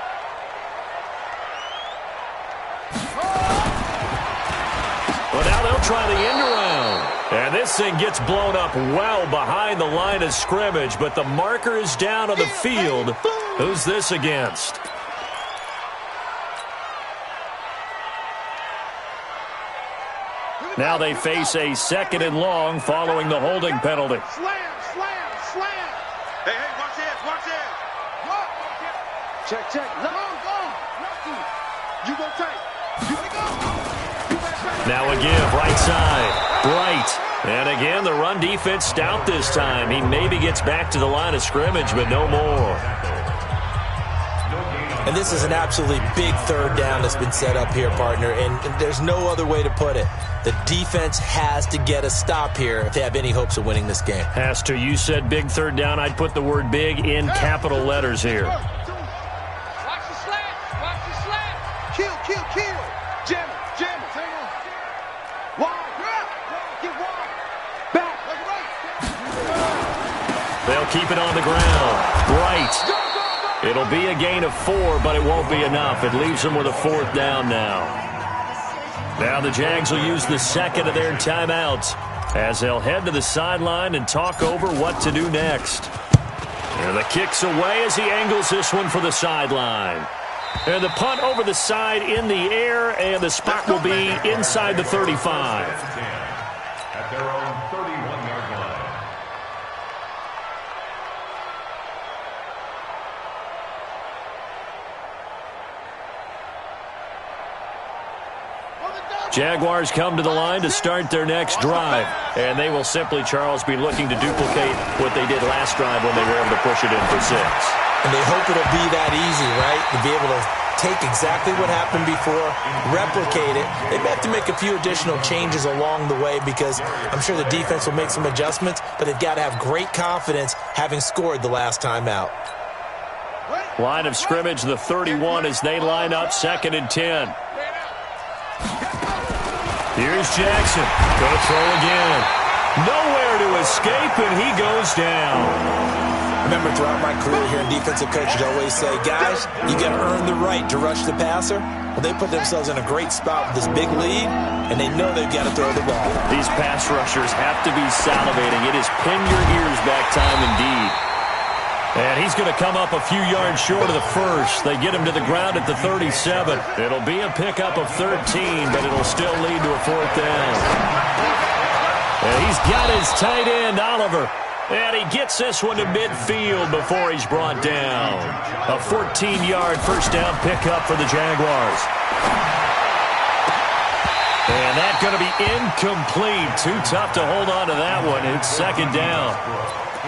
B: Well, now they'll try the end around. And this thing gets blown up well behind the line of scrimmage, but the marker is down on the field. Who's this against? Now they face a 2nd and long following the holding penalty.
D: Slam. Hey, watch this, watch this. Check. Go. You go tight. You go.
B: Now a give, right side. Bright. And again, the run defense stout this time. He maybe gets back to the line of scrimmage, but no more.
E: And this is an absolutely big 3rd down that's been set up here, partner, and there's no other way to put it. The defense has to get a stop here if they have any hopes of winning this game.
B: Has to. You said big 3rd down. I'd put the word big in capital letters here.
D: Watch the slant. Kill. Jam it. Hang on. Wide. Get wide. Back. Right.
B: They'll keep it on the ground. Bright. It'll be a gain of 4, but it won't be enough. It leaves them with a 4th down now. Now the Jags will use the 2nd of their timeouts as they'll head to the sideline and talk over what to do next. And the kick's away as he angles this one for the sideline. And the punt over the side in the air, and the spot will be inside the 35.
C: At their own 31-yard line.
B: Jaguars come to the line to start their next drive. And they will simply, Charles, be looking to duplicate what they did last drive when they were able to push it in for 6.
E: And they hope it'll be that easy, right? To be able to take exactly what happened before, replicate it. They may have to make a few additional changes along the way because I'm sure the defense will make some adjustments, but they've got to have great confidence having scored the last time out.
B: Line of scrimmage, the 31 as they line up 2nd and 10. Here's Jackson. Going to throw again. Nowhere to escape, and he goes down.
E: Remember, throughout my career here in defensive coaches always say, guys, you got to earn the right to rush the passer. Well, they put themselves in a great spot with this big lead, and they know they've got to throw the ball.
B: These pass rushers have to be salivating. It is pin your ears back time indeed. And he's going to come up a few yards short of the first. They get him to the ground at the 37. It'll be a pickup of 13, but it'll still lead to a 4th down. And he's got his tight end, Oliver. And he gets this one to midfield before he's brought down. A 14-yard first down pickup for the Jaguars. And that's going to be incomplete. Too tough to hold on to that one. It's 2nd down.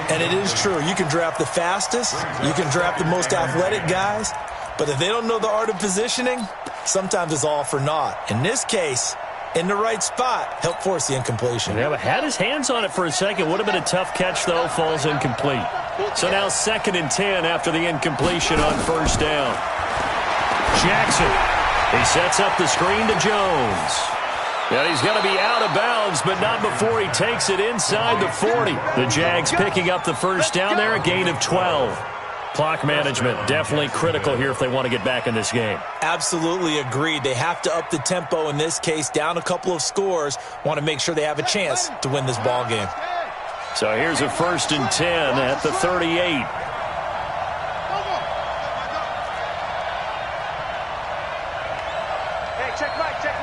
E: And it is true. You can draft the fastest. You can draft the most athletic guys. But if they don't know the art of positioning, sometimes it's all for naught. In this case, in the right spot, help force the incompletion.
B: Yeah, but had his hands on it for a second. Would have been a tough catch, though. Falls incomplete. So now 2nd and 10 after the incompletion on 1st down. Jackson. He sets up the screen to Jones. And he's going to be out of bounds, but not before he takes it inside the 40. The Jags picking up the first down there, a gain of 12. Clock management, definitely critical here if they want to get back in this game.
E: Absolutely agreed. They have to up the tempo in this case, down a couple of scores. Want to make sure they have a chance to win this ball game.
B: So here's a 1st and 10 at the 38.
D: Hey, check Mike 6.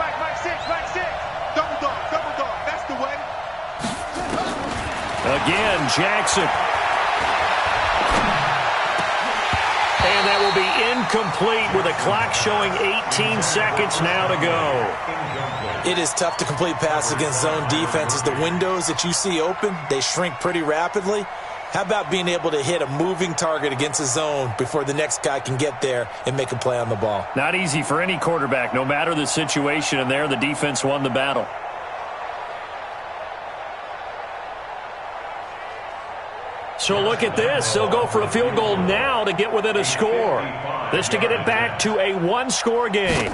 D: Double dog, that's the way.
B: Again, Jackson. And that will be incomplete with a clock showing 18 seconds now to go.
E: It is tough to complete passes against zone defenses. The windows that you see open, they shrink pretty rapidly. How about being able to hit a moving target against a zone before the next guy can get there and make a play on the ball?
B: Not easy for any quarterback, no matter the situation, and there the defense won the battle. So look at this. They'll go for a field goal now to get within a score. This to get it back to a one-score game.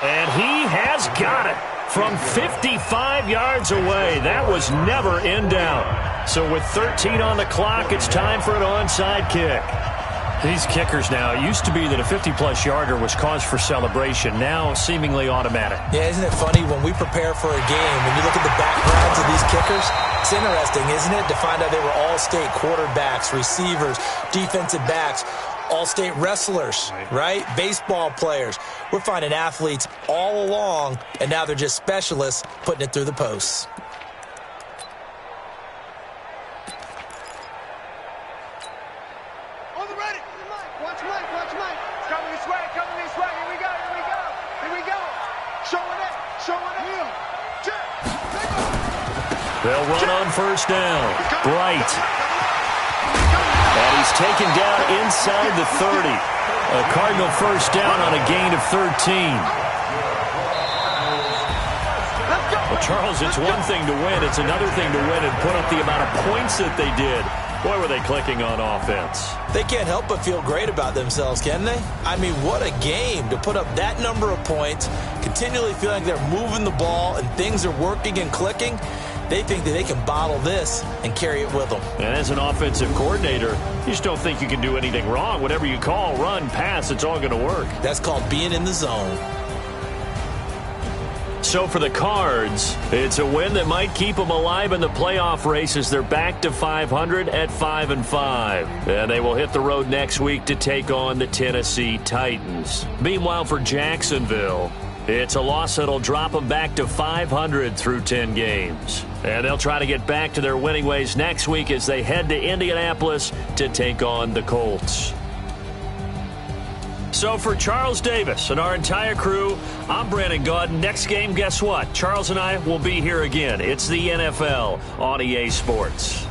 B: And he has got it from 55 yards away. That was never in doubt. So with 13 on the clock, it's time for an onside kick. These kickers now, it used to be that a 50-plus yarder was cause for celebration. Now seemingly automatic.
E: Yeah, isn't it funny when we prepare for a game, when you look at the backgrounds of these kickers, it's interesting, isn't it, to find out they were all-state quarterbacks, receivers, defensive backs, all-state wrestlers, right? Baseball players. We're finding athletes all along, and now they're just specialists putting it through the posts.
B: They'll run on 1st down. Bright. And he's taken down inside the 30. A Cardinal 1st down on a gain of 13. Well, Charles, it's one thing to win. It's another thing to win and put up the amount of points that they did. Boy, were they clicking on offense.
E: They can't help but feel great about themselves, can they? I mean, what a game to put up that number of points, continually feeling like they're moving the ball and things are working and clicking. They think that they can bottle this and carry it with them.
B: And as an offensive coordinator, you just don't think you can do anything wrong. Whatever you call, run, pass, it's all going to work.
E: That's called being in the zone.
B: So for the Cards, it's a win that might keep them alive in the playoff race as they're back to 500 at 5-5. And they will hit the road next week to take on the Tennessee Titans. Meanwhile, for Jacksonville, it's a loss that'll drop them back to 500 through 10 games. And they'll try to get back to their winning ways next week as they head to Indianapolis to take on the Colts. So for Charles Davis and our entire crew, I'm Brandon Gaudin. Next game, guess what? Charles and I will be here again. It's the NFL on EA Sports.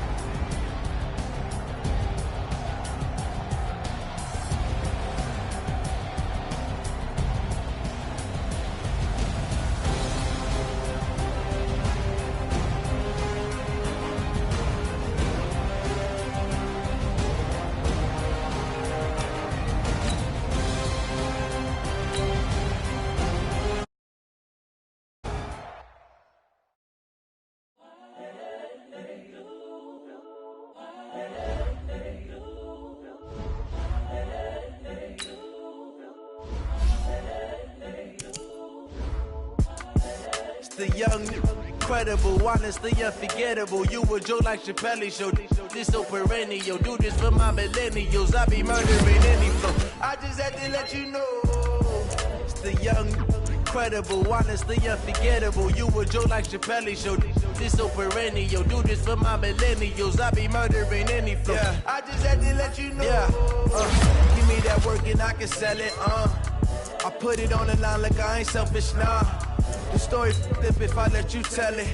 F: The young, incredible, honestly unforgettable. You a joke like Chappelle Show. This so perennial. Do this for my millennials. I be murdering any flow. I just had to let you know. It's the young, incredible, honestly unforgettable. You a joke like Chappelle Show. This so perennial. Do this for my millennials. I be murdering any flow. Yeah. I just had to let you know. Yeah. Give me that work and I can sell it. I put it on the line like I ain't selfish, nah. The story flip if I let you tell it.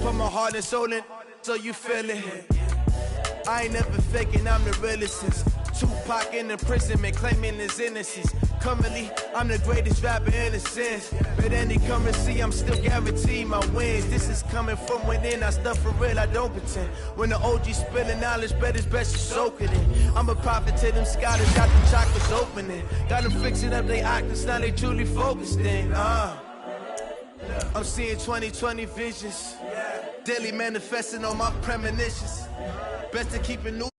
F: Put my heart and soul in so you feel it. I ain't never faking, I'm the realest since Tupac in imprisonment, claiming his innocence. Currently, I'm the greatest rapper in a sense. But any currency, I'm still guaranteed my wins. This is coming from within, I stuff for real, I don't pretend. When the OG spilling knowledge, bet it's best you soak it in. I'm a prophet to them scholars, got the chakras opening. Got them fixing up they octaves, now they truly focused in. I'm seeing 2020 visions, daily manifesting on my premonitions. Best to keep it new.